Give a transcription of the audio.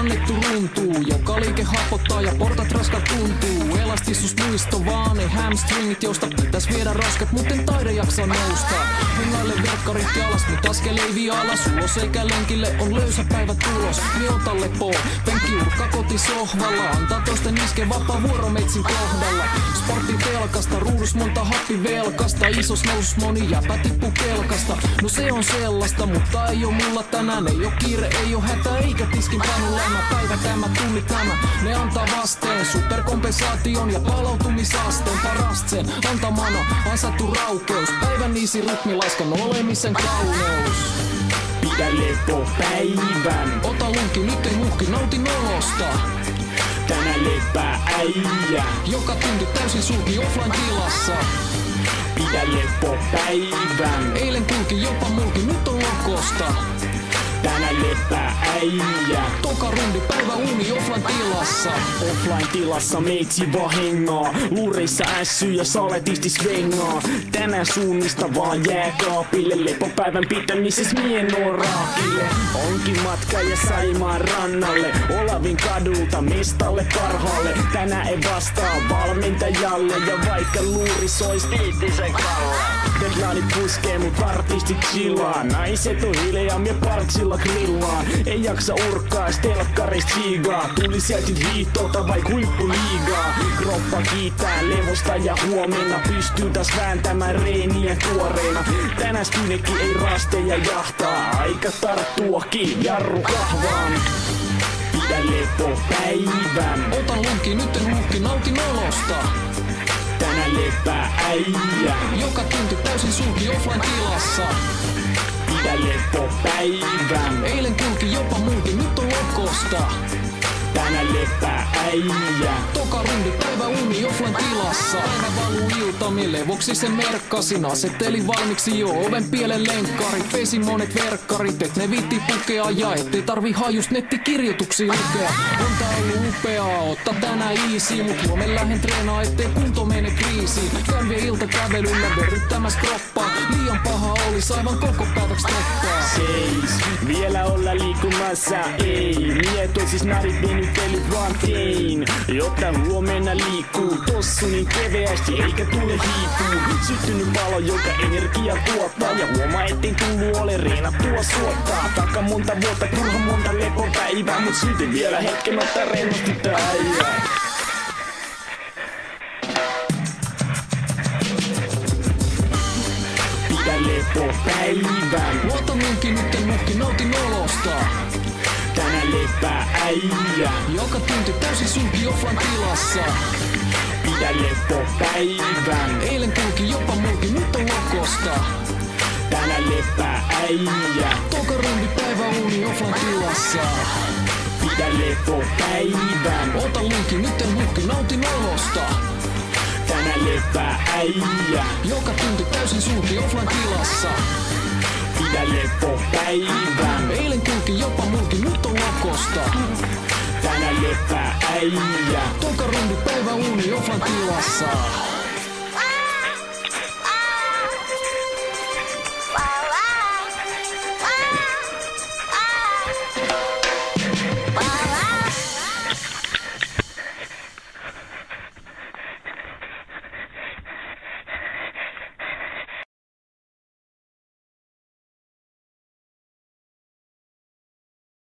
annettu runtuu. Joka liike hapottaa ja portat raskat tuntuu. Elastisuus muisto vaan, ei hamstringit, josta pitäis viedä roskat, mutten taida jaksaa nousta. Hengaille verkkarit jalas, mut askel ei vie alas ulos, eikä lenkille on löysä päivä tulos. Niin ota lepoo, penkki urkka kotisohvalla, antaa toisten iske vapaa vuorometsin kohdalla. Sportti telkasta, ruudus monta happivelkasta, isos nousus moni jäpä tippu kelkasta. No se on sellaista, mutta ei oo mulla tänään, ei oo kiire, ei oo hätä, eikä tiskin panu lämä. Päivä tämä, tunnit nämä, ne antaa vasteen superkompensaation ja palautumisasteen. Parast sen antamana, ansattu raukeus, päivän niisi rytmilaiskan olemisen kauneus. Pidä lepo päivän, ota lunki, nyt ei muhki, nautin olosta. tänään lepää äijä, Joka tunti täysin sulki offline tilassa. pidä lepo päivän, Eilen kulki jopa mulki, nyt on lokosta. tänään lepää äijä. Toka rundi, päivä uni offline tilassa. Offline tilassa meitsi vaan hengaa, luureissa ässyy ja saletisti svengaa. Tänään suunnista vaan jääkaapille, lepopäivän pitämises mienoa raakille. Onkin matka ja Saimaan rannalle, Olavin kadulta mestalle parhaalle. Tänään ei vastaa valmentajalle, ja vaikka luuri sois tiittisen kalle. Deadline puskee mut artistit chillaa, naiset on hiljaa, mie partsilla grillaan. Ei jaksa urkkaa, stelkkarist siigaa, tuli sieltä hiihtolta vai huippuliigaa. Kroppa kiittää levosta ja huomenna pystyy taas vääntämään reeniä tuoreena. Tänään Spynekki ei rasteja jahtaa, aika tarttuakin jarru kahvaan. Pidä lepo päivän, Ota lunki, nyt en muhki, nautin olosta. tänään lepää äijä. Joka tunti täysin sulki offline tilassa. Pidä lepo päivän, Eilen kulki jopa mulki, nyt on lokosta. tänään lepää äijä. Toka rundi, päivä uni offline tilassa. Aina valuu iltami, levoksi se merkkasin. Asettelin valmiiksi jo oven pielen lenkkarit. Pesin monet verkkarit, et ne viitti pukea. Ja ettei tarvi hajust nettikirjoituksia lukea. On tää ollut upeaa, otta tänään easy. Mut huomen lähen treenaa, ettei kunto mene kriisiin. Käyn vie iltakävelyllä verryttämäs kroppaa. Liian paha olis aivan koko päiväks toppaa. Seis, vielä olla liikumassa, ei. Mieto siis narit venyttelyt vaan tein. Jotta huomenna liikkuu tossu niin keveästi eikä tule hiipuu. Syttynyt palo, joka energia tuottaa. Ja huomaa ettei tullu ole reenattua suottaa. Taka monta vuotta, turha monta lepopäivää. Mut silti vielä hetken ottaa rennosti tää äijä. Pidä lepo päivän, Luota minkin, nyt en muhki, nautin olosta. tänään lepää äijä. Joka tunti täysin sulki offline tilassa. Pidä lepo päivän, Eilen kulki jopa mulki, nyt on lokosta. tänään lepää äijä. Toka rundi, päivä uni offline tilassa. Pidä lepo päivän, Ota lunki, nyt en muhki, nautin olosta. tänään lepää äijä. Joka tunti täysin sulki offline tilassa. Pidä lepo päivän, Eilen kulki jopa mulki, nyt on lokosta. tänään lepää äijä. Toka rundi, päivä uni offline tilassa.